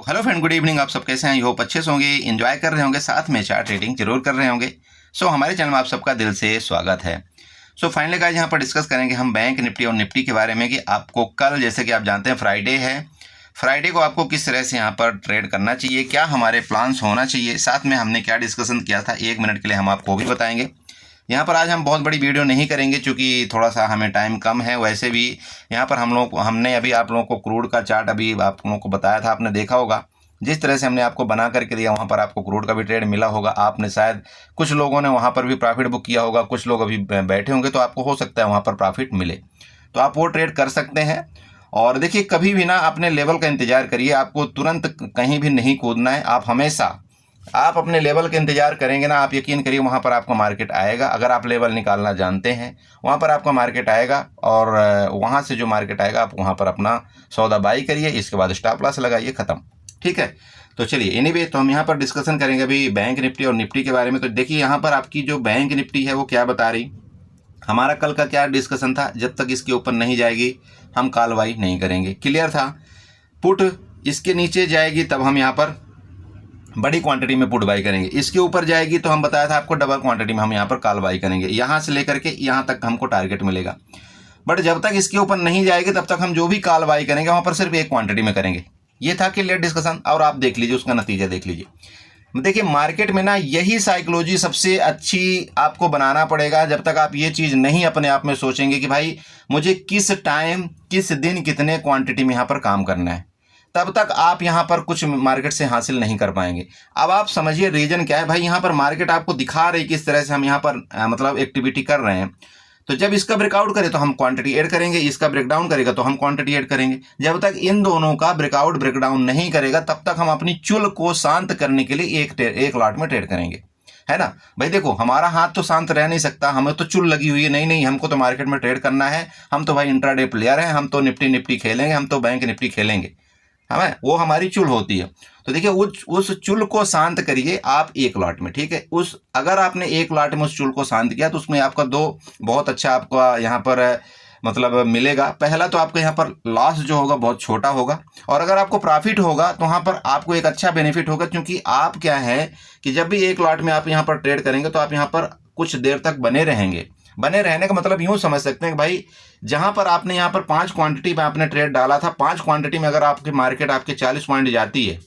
Hello friend, good evening. आप सब कैसे हैं? आई होप अच्छे से होंगे, एंजॉय कर रहे होंगे, साथ में चार्ट ट्रेडिंग जरूर कर रहे होंगे। हमारे चैनल में आप सबका दिल से स्वागत है। फाइनली गाइस, यहाँ पर डिस्कस करेंगे हम बैंक निफ्टी और निफ्टी के बारे में कि आपको कल, जैसे कि आप जानते हैं, फ्राइडे है, फ्राइडे को आपको किस तरह से यहाँ पर ट्रेड करना चाहिए, क्या हमारे प्लान्स होना चाहिए, साथ में हमने क्या डिस्कशन किया था 1 मिनट के लिए हम आपको भी बताएंगे। यहाँ पर आज हम बहुत बड़ी वीडियो नहीं करेंगे क्योंकि थोड़ा सा हमें टाइम कम है। वैसे भी यहाँ पर हमने अभी आप लोगों को क्रूड का चार्ट अभी आप लोगों को बताया था, आपने देखा होगा। जिस तरह से हमने आपको बना करके दिया, वहाँ पर आपको क्रूड का भी ट्रेड मिला होगा। आपने शायद कुछ लोगों ने वहाँ पर भी प्रॉफिट बुक किया होगा, कुछ लोग अभी बैठे होंगे, तो आपको हो सकता है वहाँ पर प्रॉफिट मिले, तो आप वो ट्रेड कर सकते हैं। और देखिए, कभी भी ना अपने लेवल का इंतजार करिए, आपको तुरंत कहीं भी नहीं कूदना है। आप हमेशा आप अपने लेवल का इंतजार करेंगे ना, आप यकीन करिए वहाँ पर आपका मार्केट आएगा। अगर आप लेवल निकालना जानते हैं, वहाँ पर आपका मार्केट आएगा और वहाँ से जो मार्केट आएगा आप वहाँ पर अपना सौदा बाई करिए, इसके बाद स्टॉप लॉस लगाइए, ख़त्म। ठीक है, तो चलिए एनीवे, तो हम यहाँ पर डिस्कशन करेंगे अभी बैंक निफ्टी और निफ्टी के बारे में। तो देखिए, यहाँ पर आपकी जो बैंक निफ्टी है वो क्या बता रही, हमारा कल का क्या डिस्कशन था, जब तक इसके ऊपर नहीं जाएगी हम कॉल बाई नहीं करेंगे। क्लियर था? पुट इसके नीचे जाएगी तब हम यहाँ पर बड़ी क्वांटिटी में पुट बाई करेंगे, इसके ऊपर जाएगी तो हम बताया था आपको डबल क्वांटिटी में हम यहाँ पर कॉल बाई करेंगे। यहाँ से लेकर के यहाँ तक हमको टारगेट मिलेगा, बट जब तक इसके ऊपर नहीं जाएगी तब तक हम जो भी कॉल बाई करेंगे वहाँ पर सिर्फ एक क्वांटिटी में करेंगे। ये था क्लियर डिस्कशन, और आप देख लीजिए उसका नतीजा देख लीजिए। देखिए, मार्केट में ना यही साइकोलॉजी सबसे अच्छी आपको बनाना पड़ेगा। जब तक आप ये चीज़ नहीं अपने आप में सोचेंगे कि भाई मुझे किस टाइम किस दिन कितने क्वांटिटी में यहाँ पर काम करना है, तब तक आप यहाँ पर कुछ मार्केट से हासिल नहीं कर पाएंगे। अब आप समझिए रीजन क्या है भाई। यहाँ पर मार्केट आपको दिखा रही किस तरह से हम यहाँ पर मतलब एक्टिविटी कर रहे हैं। तो जब इसका ब्रेकआउट करे तो हम क्वांटिटी ऐड करेंगे, इसका ब्रेकडाउन करेगा तो हम क्वांटिटी ऐड करेंगे। जब तक इन दोनों का ब्रेकआउट ब्रेकडाउन नहीं करेगा तब तक हम अपनी चुल को शांत करने के लिए एक लॉट में ट्रेड करेंगे, है ना भाई। देखो, हमारा हाथ तो शांत रह नहीं सकता, हमें तो चुल लगी हुई है, नहीं हमको तो मार्केट में ट्रेड करना है, हम तो भाई इंट्राडे प्लेयर हैं, हम तो निफ्टी खेलेंगे, हम तो बैंक निफ्टी खेलेंगे, हमें वो हमारी चुल होती है। तो देखिए, उस चुल को शांत करिए आप एक लॉट में, ठीक है। अगर आपने एक लॉट में उस चुल को शांत किया तो उसमें आपका दो बहुत अच्छा आपका यहाँ पर मतलब मिलेगा। पहला तो आपको यहाँ पर लॉस जो होगा बहुत छोटा होगा, और अगर आपको प्रॉफिट होगा तो वहाँ पर आपको एक अच्छा बेनिफिट होगा, क्योंकि आप क्या है कि जब भी एक लॉट में आप यहाँ पर ट्रेड करेंगे तो आप यहाँ पर कुछ देर तक बने रहेंगे। बने रहने का मतलब यूँ समझ सकते हैं कि भाई जहाँ पर आपने यहाँ पर 5 क्वांटिटी में आपने ट्रेड डाला था, 5 क्वांटिटी में अगर आपकी मार्केट आपके 40 पॉइंट जाती है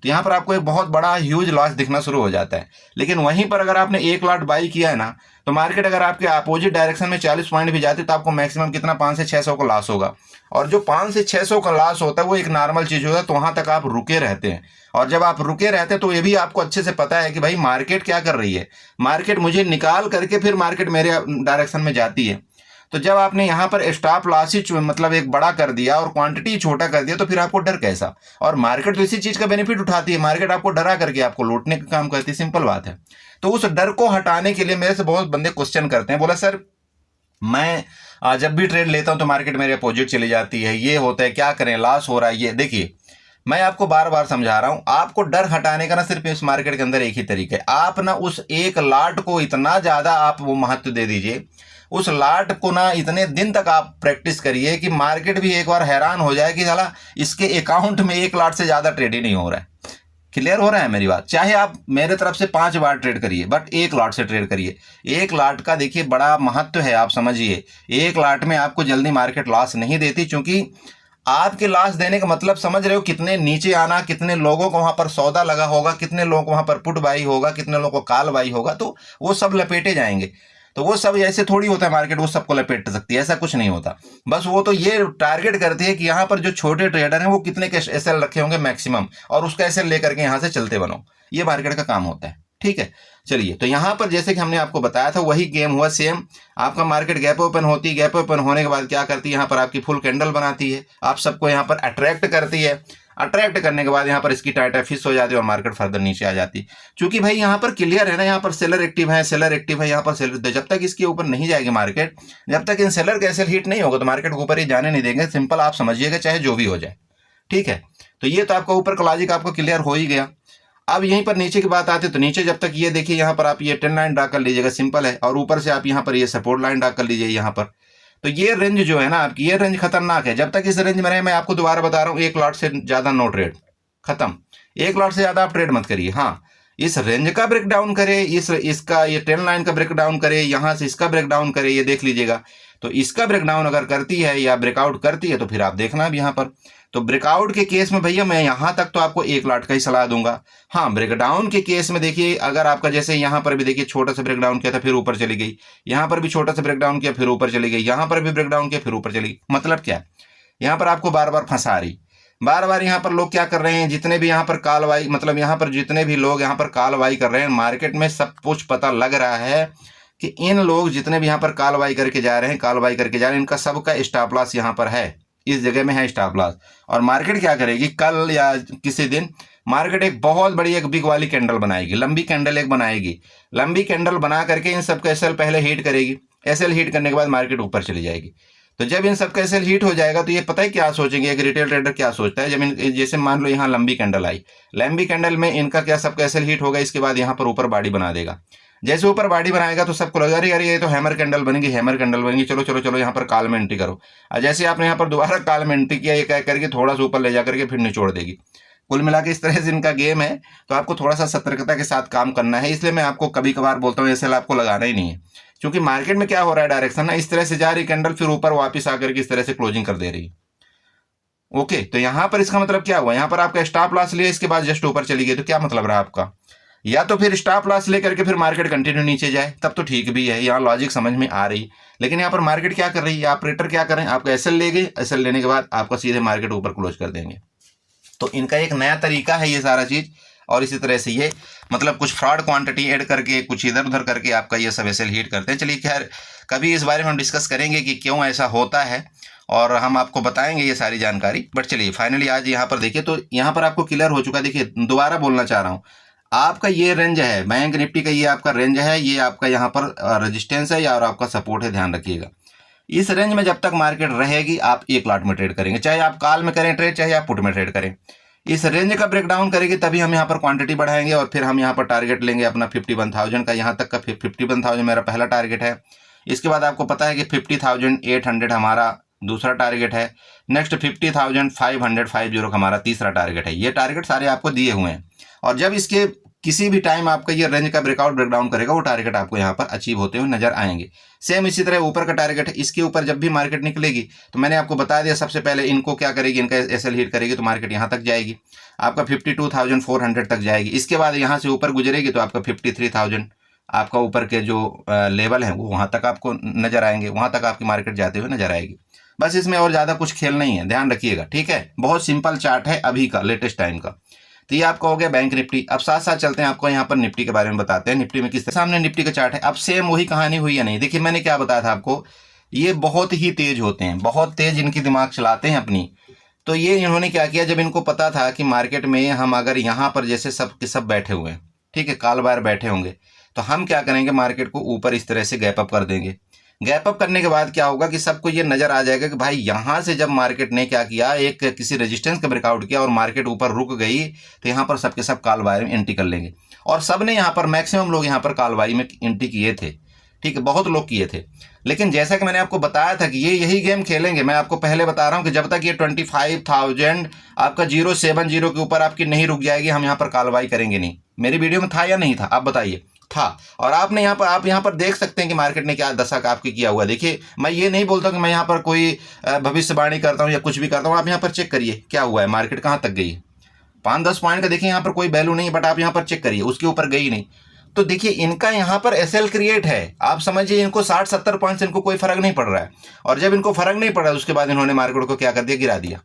तो यहाँ पर आपको एक बहुत बड़ा ह्यूज लॉस दिखना शुरू हो जाता है। लेकिन वहीं पर अगर आपने एक लॉट बाई किया है ना, तो मार्केट अगर आपके अपोजिट डायरेक्शन में 40 पॉइंट भी जाती है तो आपको मैक्सिमम कितना 5 से 600 का लॉस होगा। और जो 5 से 600 का लॉस होता है वो एक नॉर्मल चीज़ होता है, तो वहाँ तक आप रुके रहते हैं। और जब आप रुके रहते हैं तो ये भी आपको अच्छे से पता है कि भाई मार्केट क्या कर रही है, मार्केट मुझे निकाल करके फिर मार्केट मेरे डायरेक्शन में जाती है। तो जब आपने यहाँ पर स्टॉप लॉस ही मतलब एक बड़ा कर दिया और क्वांटिटी छोटा कर दिया तो फिर आपको डर कैसा। और मार्केट तो इसी चीज़ का बेनिफिट उठाती है, मार्केट आपको डरा करके आपको लूटने का काम करती है, सिंपल बात है। तो उस डर को हटाने के लिए मेरे से बहुत बंदे क्वेश्चन करते हैं, बोला सर मैं जब भी ट्रेड लेता हूँ तो मार्केट मेरे अपोजिट चली जाती है, ये होता है, क्या करें, लॉस हो रहा है। ये देखिए, मैं आपको बार बार समझा रहा हूं, आपको डर हटाने का ना सिर्फ इस मार्केट के अंदर एक ही तरीका है। आप ना उस एक लॉट को इतना ज्यादा आप वो महत्व दे दीजिए, उस लॉट को ना इतने दिन तक आप प्रैक्टिस करिए कि मार्केट भी एक बार हैरान हो जाए कि साला इसके अकाउंट में एक लॉट से ज्यादा ट्रेड ही नहीं हो रहा है। क्लियर हो रहा है मेरी बात? चाहे आप मेरे तरफ से 5 बार ट्रेड करिए, बट एक लॉट से ट्रेड करिए। एक लॉट का देखिए बड़ा महत्व है, आप समझिए। एक लॉट में आपको जल्दी मार्केट लॉस नहीं देती, क्योंकि आपके लॉस देने का मतलब समझ रहे हो कितने नीचे आना, कितने लोगों को वहां पर सौदा लगा होगा, कितने लोगों को वहां पर पुट बाई होगा, कितने लोगों को कॉल बाई होगा, तो वो सब लपेटे जाएंगे। तो वो सब ऐसे थोड़ी होता है मार्केट वो सबको लपेट सकती है, ऐसा कुछ नहीं होता। बस वो तो ये टारगेट करती है कि यहाँ पर जो छोटे ट्रेडर हैं वो कितने के एसएल रखे होंगे मैक्सिमम, और उसका एसएल लेकर के यहाँ से चलते बनो, ये मार्केट का काम होता है। ठीक है, चलिए, तो यहाँ पर जैसे कि हमने आपको बताया था वही गेम हुआ सेम। आपका मार्केट गैप ओपन होती है, गैप ओपन होने के बाद क्या करती है, यहाँ पर आपकी फुल कैंडल बनाती है, आप सबको यहाँ पर अट्रैक्ट करती है। अट्रैक्ट करने के बाद यहाँ पर इसकी टाइट फिश हो जाती है और मार्केट फर्दर नीचे आ जाती है। क्योंकि भाई यहाँ पर क्लियर है ना, यहाँ पर सेलर एक्टिव है, सेलर एक्टिव है, यहाँ पर सेलर, जब तक इसके ऊपर नहीं जाएगी मार्केट, जब तक इन सेलर का एसएल हिट नहीं होगा तो मार्केट को ऊपर ही जाने नहीं देंगे। सिंपल आप समझिएगा, चाहे जो भी हो जाए। ठीक है, तो ये तो आपका ऊपर का लॉजिक आपको क्लियर हो ही गया। अब यहीं पर नीचे की बात आती है, तो नीचे जब तक ये देखिए यहाँ पर आप ये 10 लाइन ड्रा कर लीजिएगा, सिंपल है। और ऊपर से आप यहाँ पर ये सपोर्ट लाइन ड्रा कर लीजिए यहाँ पर। तो ये रेंज जो है ना आपकी, ये रेंज खतरनाक है। जब तक इस रेंज में रहे, मैं आपको दोबारा बता रहा हूँ, एक लॉट से ज्यादा नो ट्रेड, खत्म। एक लॉट से ज़्यादा आप ट्रेड मत करिए। हाँ, इस रेंज का ब्रेक डाउन करे, इसका ये ट्रेंड लाइन का ब्रेक डाउन करे, यहाँ से इसका ब्रेक डाउन करे, ये देख लीजिएगा। तो इसका ब्रेक डाउन अगर करती है या ब्रेकआउट करती है तो फिर आप देखना अब यहाँ पर। तो ब्रेकआउट के केस में भैया मैं यहाँ तक तो आपको एक लॉट का ही सलाह दूंगा। हाँ, ब्रेकडाउन के केस में देखिए, अगर आपका जैसे यहाँ पर भी देखिए छोटा सा ब्रेकडाउन किया था फिर ऊपर चली गई, यहाँ पर भी छोटा सा ब्रेकडाउन किया फिर ऊपर चली गई, यहाँ पर भी ब्रेकडाउन किया फिर ऊपर चली गई। मतलब क्या है, यहाँ पर आपको बार बार फंसा रही। बार बार यहाँ पर लोग क्या कर रहे हैं, जितने भी यहाँ पर कालवाई, मतलब यहाँ पर जितने भी लोग यहाँ पर कालवाई कर रहे हैं, मार्केट में सब कुछ पता लग रहा है कि इन लोग जितने भी यहाँ पर कालवाई करके जा रहे हैं, कालवाई करके जा रहे हैं, इनका सबका स्टॉप लॉस यहाँ पर है, इस जगह में है स्टॉप लॉस। और मार्केट क्या करेगी, कल या किसी दिन मार्केट एक बहुत बड़ी एक बिग वाली कैंडल बनाएगी, लंबी कैंडल एक बनाएगी। लंबी कैंडल बना करके इन सबका एसएल पहले हीट करेगी, एसएल हीट करने के बाद मार्केट ऊपर चली जाएगी। तो जब इन सबका एसएल हीट हो जाएगा तो ये पता है क्या सोचेंगे, एक रिटेल ट्रेडर क्या सोचता है, जब जैसे मान लो यहाँ लंबी कैंडल आई, लंबी कैंडल में इनका क्या सबका एसएल हीट होगा, इसके बाद यहाँ पर ऊपर बॉडी बना देगा। जैसे ऊपर बॉडी बनाएगा तो सबको लगा अरे ये तो हैमर कैंडल बनेगी, हैमर कैंडल बनेगी, चलो चलो चलो यहाँ पर कॉल में एंट्री करो। और जैसे आपने यहाँ पर दोबारा कॉल में एंट्री किया, ये कह करके थोड़ा सा ऊपर ले जा करके फिर निचोड़ देगी। कुल मिला के इस तरह से इनका गेम है। तो आपको थोड़ा सा सतर्कता के साथ काम करना है। इसलिए मैं आपको कभी कभार बोलता हूँ एसएल आपको लगाना ही नहीं है, क्योंकि मार्केट में क्या हो रहा है, डायरेक्शन ना इस तरह से जा रही कैंडल, फिर ऊपर वापस आकर के इस तरह से क्लोजिंग कर दे रही। ओके, तो यहाँ पर इसका मतलब क्या हुआ, यहाँ पर आपका स्टॉप लॉस लिया, इसके बाद जस्ट ऊपर चली गई, तो क्या मतलब रहा आपका, या तो फिर स्टॉप लॉस लेकर के फिर मार्केट कंटिन्यू नीचे जाए, तब तो ठीक भी है, यहाँ लॉजिक समझ में आ रही। लेकिन यहाँ पर मार्केट क्या कर रही है, ऑपरेटर क्या कर रहे हैं, आपका एसएल ले गए, एसएल लेने के बाद आपका सीधे मार्केट ऊपर क्लोज कर देंगे। तो इनका एक नया तरीका है ये सारा चीज। और इसी तरह से ये मतलब कुछ फ्रॉड क्वांटिटी ऐड करके, कुछ इधर उधर करके आपका ये सब एसएल हीट करते हैं। चलिए खैर, कभी इस बारे में हम डिस्कस करेंगे कि क्यों ऐसा होता है, और हम आपको बताएंगे ये सारी जानकारी। बट चलिए फाइनली आज यहाँ पर देखिए, तो यहाँ पर आपको क्लियर हो चुका है। देखिए दोबारा बोलना चाह रहा हूँ, आपका ये रेंज है बैंक निफ्टी का, ये आपका रेंज है, ये आपका यहाँ पर रेजिस्टेंस है या और आपका सपोर्ट है, ध्यान रखिएगा। इस रेंज में जब तक मार्केट रहेगी आप एक लॉट में ट्रेड करेंगे, चाहे आप कॉल में करें ट्रेड, चाहे आप पुट में ट्रेड करें। इस रेंज का ब्रेकडाउन करेगी तभी हम यहाँ पर क्वांटिटी बढ़ाएंगे, और फिर हम यहाँ पर टारगेट लेंगे अपना 51,000 का। यहाँ तक का 51,000 मेरा पहला टारगेट है। इसके बाद आपको पता है कि 50,800 हमारा दूसरा टारगेट है। नेक्स्ट 50,550 हमारा तीसरा टारगेट है। ये टारगेट सारे आपको दिए हुए हैं, और जब इसके किसी भी टाइम आपका ये रेंज का ब्रेकआउट ब्रेकडाउन करेगा, वो टारगेट आपको यहाँ पर अचीव होते हुए नजर आएंगे। सेम इसी तरह ऊपर का टारगेट है, इसके ऊपर जब भी मार्केट निकलेगी तो मैंने आपको बता दिया, सबसे पहले इनको क्या करेगी, इनका एसएल हिट करेगी तो मार्केट यहाँ तक जाएगी, आपका 52,400 तक जाएगी। इसके बाद यहाँ से ऊपर गुजरेगी तो आपका 53,000 आपका ऊपर के जो लेवल है वो वहाँ तक आपको नजर आएंगे, वहाँ तक आपकी मार्केट जाते हुए नजर आएगी। बस इसमें और ज़्यादा कुछ खेल नहीं है, ध्यान रखिएगा, ठीक है। बहुत सिंपल चार्ट है अभी का, लेटेस्ट टाइम का। तो ये आपका हो गया बैंक निफ्टी। अब साथ साथ चलते हैं, आपको यहाँ पर निफ्टी के बारे में बताते हैं। निफ्टी में किस तरह, सामने निफ्टी का चार्ट है। अब सेम वही कहानी हुई या नहीं, देखिए मैंने क्या बताया था आपको, ये बहुत ही तेज होते हैं, बहुत तेज इनकी दिमाग चलाते हैं अपनी। तो ये इन्होंने क्या किया, जब इनको पता था कि मार्केट में हम अगर यहाँ पर जैसे सब के सब बैठे हुए हैं, ठीक है, काल बार बैठे होंगे, तो हम क्या करेंगे, मार्केट को ऊपर इस तरह से गैप अप कर देंगे। गैप अप करने के बाद क्या होगा कि सबको ये नजर आ जाएगा कि भाई यहाँ से जब मार्केट ने क्या किया, एक किसी रेजिस्टेंस का ब्रेकआउट किया और मार्केट ऊपर रुक गई, तो यहाँ पर सबके सब कालबारी में एंट्री कर लेंगे। और सब ने यहाँ पर, मैक्सिमम लोग यहाँ पर कालबारी में एंट्री किए थे, ठीक है, बहुत लोग किए थे। लेकिन जैसा कि मैंने आपको बताया था कि ये यही गेम खेलेंगे। मैं आपको पहले बता रहा हूँ कि जब तक ये 25,000 आपका 070 के ऊपर आपकी नहीं रुक जाएगी, हम यहाँ पर कालबारी करेंगे नहीं। मेरी वीडियो में था या नहीं था, आप बताइए, था। और आपने यहाँ पर, आप यहाँ पर देख सकते हैं कि मार्केट ने क्या दशा का आपकी किया हुआ। देखिए मैं ये नहीं बोलता कि मैं यहाँ पर कोई भविष्यवाणी करता हूँ या कुछ भी करता हूँ। आप यहाँ पर चेक करिए क्या हुआ है, मार्केट कहाँ तक गई है। 5-10 पॉइंट का देखिए यहाँ पर कोई वैल्यू नहीं है, बट आप यहाँ पर चेक करिए, उसके ऊपर गई नहीं। तो देखिए इनका यहाँ पर एसएल क्रिएट है, आप समझिए इनको 60-70 पॉइंट से इनको कोई फर्क नहीं पड़ रहा है। और जब इनको फर्क नहीं पड़ा, उसके बाद इन्होंने मार्केट को क्या कर दिया,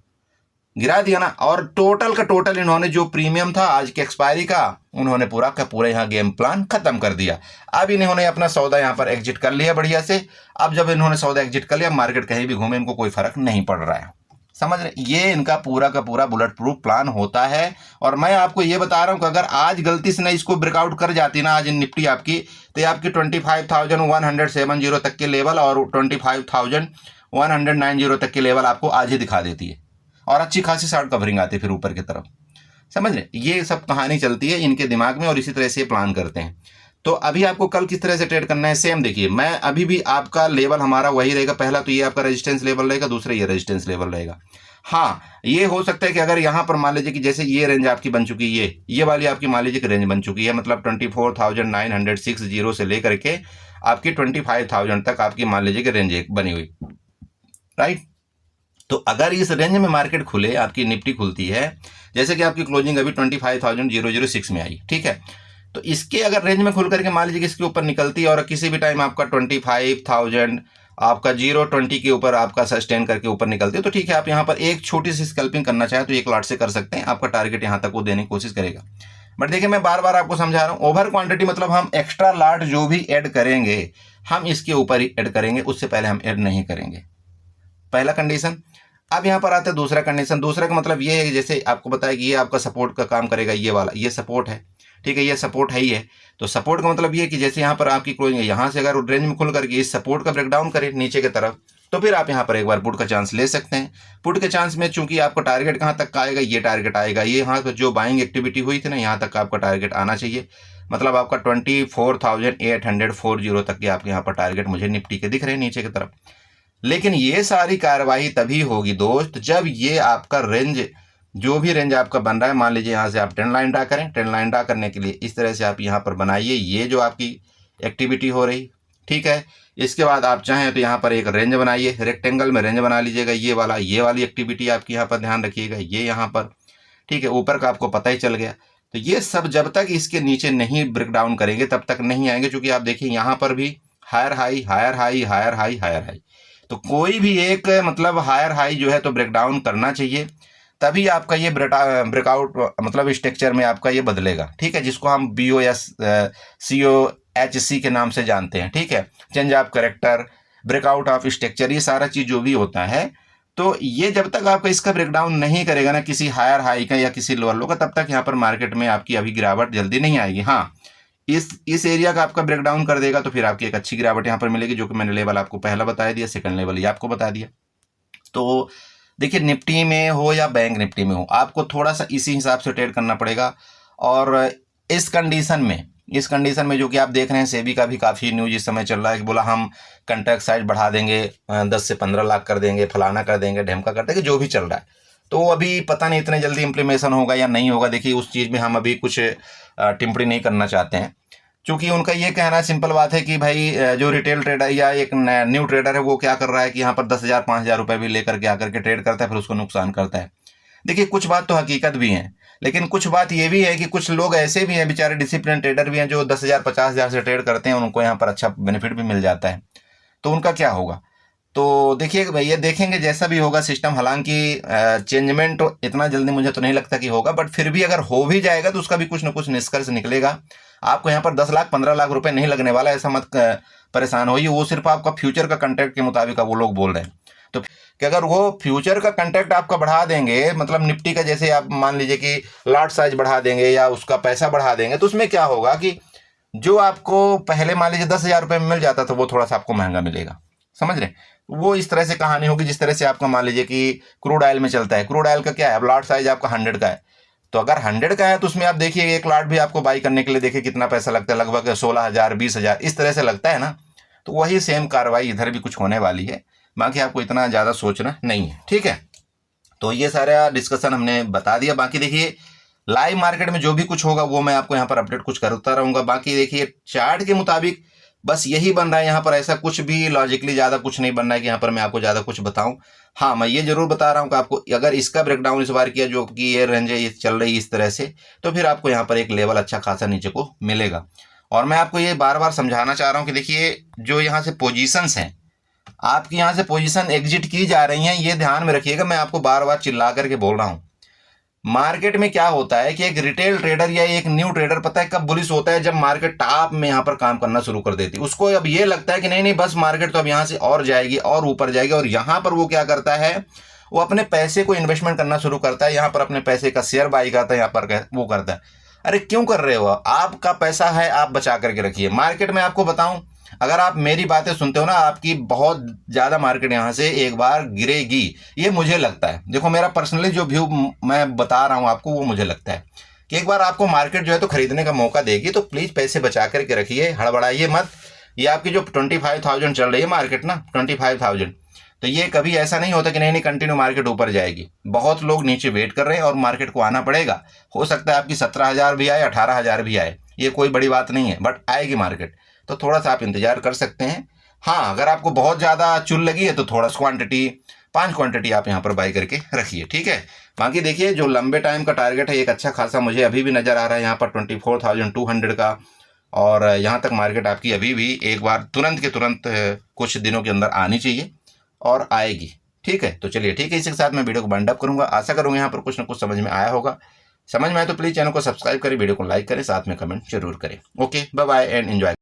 गिरा दिया ना। और टोटल का टोटल इन्होंने जो प्रीमियम था आज के एक्सपायरी का, उन्होंने पूरा का पूरा यहाँ गेम प्लान खत्म कर दिया। अब इन्होंने अपना सौदा यहाँ पर एग्जिट कर लिया बढ़िया से। अब जब इन्होंने सौदा एग्जिट कर लिया, मार्केट कहीं भी घूमे इनको कोई फर्क नहीं पड़ रहा है, समझ रहे। ये इनका पूरा का पूरा बुलेट प्रूफ प्लान होता है। और मैं आपको ये बता रहा हूँ कि अगर आज गलती से ना इसको ब्रेकआउट कर जाती ना आज निफ्टी आपकी, तो आपकी 25,170 तक के लेवल और 25,190 तक के लेवल आपको आज ही दिखा देती है, और अच्छी खासी शॉर्ट कवरिंग आती है फिर ऊपर की तरफ, समझ रहे। ये सब कहानी चलती है इनके दिमाग में, और इसी तरह से प्लान करते हैं। तो अभी आपको कल किस तरह से ट्रेड करना है, सेम देखिए, मैं अभी भी आपका लेवल हमारा वही रहेगा। पहला तो ये आपका रेजिस्टेंस लेवल रहेगा, दूसरा ये रेजिस्टेंस लेवल रहेगा। हाँ, ये हो सकता है कि अगर यहाँ पर मान लीजिए कि जैसे ये रेंज आपकी बन चुकी है, ये वाली आपकी मान लीजिए कि रेंज बन चुकी है, मतलब 24,960 से लेकर के आपकी 25,000 तक आपकी मान लीजिए कि रेंज एक बनी हुई, राइट। तो अगर इस रेंज में मार्केट खुले, आपकी निफ्टी खुलती है, जैसे कि आपकी क्लोजिंग अभी 25,006 में आई, ठीक है, तो इसके अगर रेंज में खुल करके मान लीजिए कि इसके ऊपर निकलती है और किसी भी टाइम आपका 25,000 आपका 0.20 के ऊपर आपका सस्टेन करके ऊपर निकलती है, तो ठीक है, आप यहाँ पर एक छोटी सी स्कैल्पिंग करना चाहे तो एक लॉट से कर सकते हैं, आपका टारगेट यहाँ तक वो देने की कोशिश करेगा। बट देखिए, मैं बार बार आपको समझा रहा हूँ, ओवर क्वांटिटी मतलब हम एक्स्ट्रा लॉट जो भी ऐड करेंगे हम इसके ऊपर ही ऐड करेंगे, उससे पहले हम ऐड नहीं करेंगे, पहला कंडीशन। अब यहाँ पर आता है दूसरा कंडीशन। दूसरा का मतलब ये है कि जैसे आपको बताया कि ये आपका सपोर्ट का काम करेगा, ये वाला ये सपोर्ट है, ठीक है, ये सपोर्ट है ही है। तो सपोर्ट का मतलब ये कि जैसे यहाँ पर आपकी क्लोजिंग है, यहाँ से अगर रेंज में खुल करके इस सपोर्ट का ब्रेकडाउन करे नीचे की तरफ, तो फिर आप यहाँ पर एक बार पुट का चांस ले सकते हैं। पुट के चांस में चूंकि आपका टारगेट कहाँ तक का आएगा, ये टारगेट आएगा, ये यहाँ पर जो बाइंग एक्टिविटी हुई थी ना, यहाँ तक का आपका टारगेट आना चाहिए, मतलब आपका 24,840 तक के आपके यहाँ पर टारगेट मुझे निफ्टी के दिख रहे हैं नीचे की तरफ। लेकिन ये सारी कार्रवाई तभी होगी दोस्त जब ये आपका रेंज, जो भी रेंज आपका बन रहा है, मान लीजिए यहाँ से आप ट्रेंड लाइन ड्रा करें। ट्रेंड लाइन ड्रा करने के लिए इस तरह से आप यहाँ पर बनाइए, ये जो आपकी एक्टिविटी हो रही, ठीक है। इसके बाद आप चाहें तो यहाँ पर एक रेंज बनाइए, रेक्टेंगल में रेंज बना लीजिएगा, ये वाली एक्टिविटी आपकी यहाँ पर ध्यान रखिएगा, ये यहाँ पर, ठीक है। ऊपर का आपको पता ही चल गया। तो ये सब जब तक इसके नीचे नहीं ब्रेक डाउन करेंगे तब तक नहीं आएंगे, क्योंकि आप देखिए यहाँ पर भी higher high, higher high, higher high, higher high, तो कोई भी एक मतलब हायर हाई जो है तो ब्रेकडाउन करना चाहिए, तभी आपका ये ब्रेकआउट मतलब स्ट्रक्चर में आपका ये बदलेगा, ठीक है, जिसको हम BOS COHC के नाम से जानते हैं, ठीक है, change of character, breakout of structure, ये सारा चीज जो भी होता है। तो ये जब तक आपका इसका ब्रेकडाउन नहीं करेगा ना किसी हायर हाई का या किसी लोअर लो का, तब तक यहाँ पर मार्केट में आपकी अभी गिरावट जल्दी नहीं आएगी। हाँ, इस एरिया का आपका ब्रेकडाउन कर देगा तो फिर आपकी एक अच्छी गिरावट यहाँ पर मिलेगी, जो कि मैंने लेवल आपको पहला बता दिया, सेकंड लेवल ये आपको बता दिया। तो देखिए, निफ्टी में हो या बैंक निफ्टी में हो, आपको थोड़ा सा इसी हिसाब से ट्रेड करना पड़ेगा। और इस कंडीशन में जो कि आप देख रहे हैं, सेबी का भी काफ़ी न्यूज इस समय चल रहा है कि बोला हम कंट्रैक्ट साइज बढ़ा देंगे, 10 से 15 लाख कर देंगे, फलाना कर देंगे, ढेमका कर देंगे, जो भी चल रहा है। तो अभी पता नहीं इतने जल्दी इम्प्लीमेशन होगा या नहीं होगा। देखिए, उस चीज़ में हम अभी कुछ टिप्पणी नहीं करना चाहते हैं, क्योंकि उनका ये कहना सिंपल बात है कि भाई जो रिटेल ट्रेडर या एक न्यू ट्रेडर है वो क्या कर रहा है कि यहाँ पर 10,000 5,000 रुपये भी लेकर के आकर के ट्रेड करता है, फिर उसको नुकसान करता है। देखिए, कुछ बात तो हकीकत भी है, लेकिन कुछ बात ये भी है कि कुछ लोग ऐसे भी हैं बेचारे डिसिप्लिन ट्रेडर भी हैं जो 10,000 50,000 से ट्रेड करते हैं, उनको यहाँ पर अच्छा बेनिफिट भी मिल जाता है। तो उनका क्या होगा? तो देखिए भैया, देखेंगे जैसा भी होगा सिस्टम। हालांकि चेंजमेंट तो इतना जल्दी मुझे तो नहीं लगता कि होगा, बट फिर भी अगर हो भी जाएगा तो उसका भी कुछ ना कुछ निष्कर्ष निकलेगा। आपको यहाँ पर 10 लाख 15 लाख रुपए नहीं लगने वाला, ऐसा मत परेशान होइए। वो सिर्फ आपका फ्यूचर का कंट्रैक्ट के मुताबिक वो लोग बोल रहे हैं। तो कि अगर वो फ्यूचर का कंट्रैक्ट आपका बढ़ा देंगे, मतलब निफ्टी का जैसे आप मान लीजिए कि लॉट साइज बढ़ा देंगे या उसका पैसा बढ़ा देंगे, तो उसमें क्या होगा कि जो आपको पहले मान लीजिए 10,000 रुपये में मिल जाता था, वो थोड़ा सा आपको महंगा मिलेगा। समझ रहे? वो इस तरह से कहानी होगी जिस तरह से आपका मान लीजिए कि क्रूड ऑयल में चलता है। क्रूड ऑयल का क्या है, अब लॉट साइज आपका 100 का है, तो अगर 100 का है तो उसमें आप देखिए एक लॉट भी आपको बाई करने के लिए देखिए कितना पैसा लगता है, लगभग 16,000 20,000 इस तरह से लगता है ना। तो वही सेम कार्रवाई इधर भी कुछ होने वाली है, बाकी आपको इतना ज़्यादा सोचना नहीं है, ठीक है। तो ये सारा डिस्कशन हमने बता दिया। बाकी देखिए, लाइव मार्केट में जो भी कुछ होगा वो मैं आपको यहाँ पर अपडेट कुछ करता रहूँगा। बाकी देखिए, चार्ट के मुताबिक बस यही बन रहा है यहाँ पर, ऐसा कुछ भी लॉजिकली ज़्यादा कुछ नहीं बन रहा है कि यहाँ पर मैं आपको ज़्यादा कुछ बताऊँ। हाँ, मैं ये जरूर बता रहा हूँ कि आपको अगर इसका ब्रेकडाउन इस बार किया, जो कि ये रेंज है ये चल रही इस तरह से, तो फिर आपको यहाँ पर एक लेवल अच्छा खासा नीचे को मिलेगा। और मैं आपको ये बार बार समझाना चाह रहा हूँ कि देखिए, जो यहाँ से पोजीशंस हैं, आपकी यहाँ से पोजीशन एग्जिट की जा रही हैं, ये ध्यान में रखिएगा। मैं आपको बार बार चिल्ला करके बोल रहा हूँ। मार्केट में क्या होता है कि एक रिटेल ट्रेडर या एक न्यू ट्रेडर पता है कब बुलिश होता है, जब मार्केट टॉप में यहाँ पर काम करना शुरू कर देती है। उसको अब ये लगता है कि नहीं नहीं बस मार्केट तो अब यहाँ से और जाएगी और ऊपर जाएगी, और यहाँ पर वो क्या करता है, वो अपने पैसे को इन्वेस्टमेंट करना शुरू करता है। यहाँ पर अपने पैसे का शेयर बाई करता है, यहाँ पर वो करता है। अरे क्यों कर रहे हो? आपका पैसा है, आप बचा करके रखिए। मार्केट में आपको बताऊं, अगर आप मेरी बातें सुनते हो ना, आपकी बहुत ज़्यादा मार्केट यहाँ से एक बार गिरेगी, ये मुझे लगता है। देखो, मेरा पर्सनली जो व्यू मैं बता रहा हूँ आपको, वो मुझे लगता है कि एक बार आपको मार्केट जो है तो खरीदने का मौका देगी, तो प्लीज़ पैसे बचा करके रखिए, हड़बड़ाइए मत। ये आपकी जो 25,000 चल रही है मार्केट ना, 25,000, तो ये कभी ऐसा नहीं होता कि नहीं कंटिन्यू मार्केट ऊपर जाएगी। बहुत लोग नीचे वेट कर रहे हैं और मार्केट को आना पड़ेगा। हो सकता है आपकी 17,000 भी आए, 18,000 भी आए, ये कोई बड़ी बात नहीं है, बट आएगी मार्केट। तो थोड़ा सा आप इंतजार कर सकते हैं। हाँ, अगर आपको बहुत ज़्यादा चुल लगी है तो थोड़ा सा क्वांटिटी, 5 क्वांटिटी आप यहाँ पर बाई करके रखिए, ठीक है। बाकी देखिए जो लंबे टाइम का टारगेट है एक अच्छा खासा मुझे अभी भी नज़र आ रहा है यहाँ पर 24,200 का। और यहाँ तक मार्केट आपकी अभी भी एक बार तुरंत के तुरंत कुछ दिनों के अंदर आनी चाहिए और आएगी, ठीक है। तो चलिए ठीक है, इसी के साथ मैं वीडियो को वाइंड अप करूँगा। आशा करूँगा यहाँ पर कुछ ना कुछ समझ में आया होगा। समझ में आए तो प्लीज़ चैनल को सब्सक्राइब करें, वीडियो को लाइक करें, साथ में कमेंट जरूर करें। Okay, bye bye and enjoy.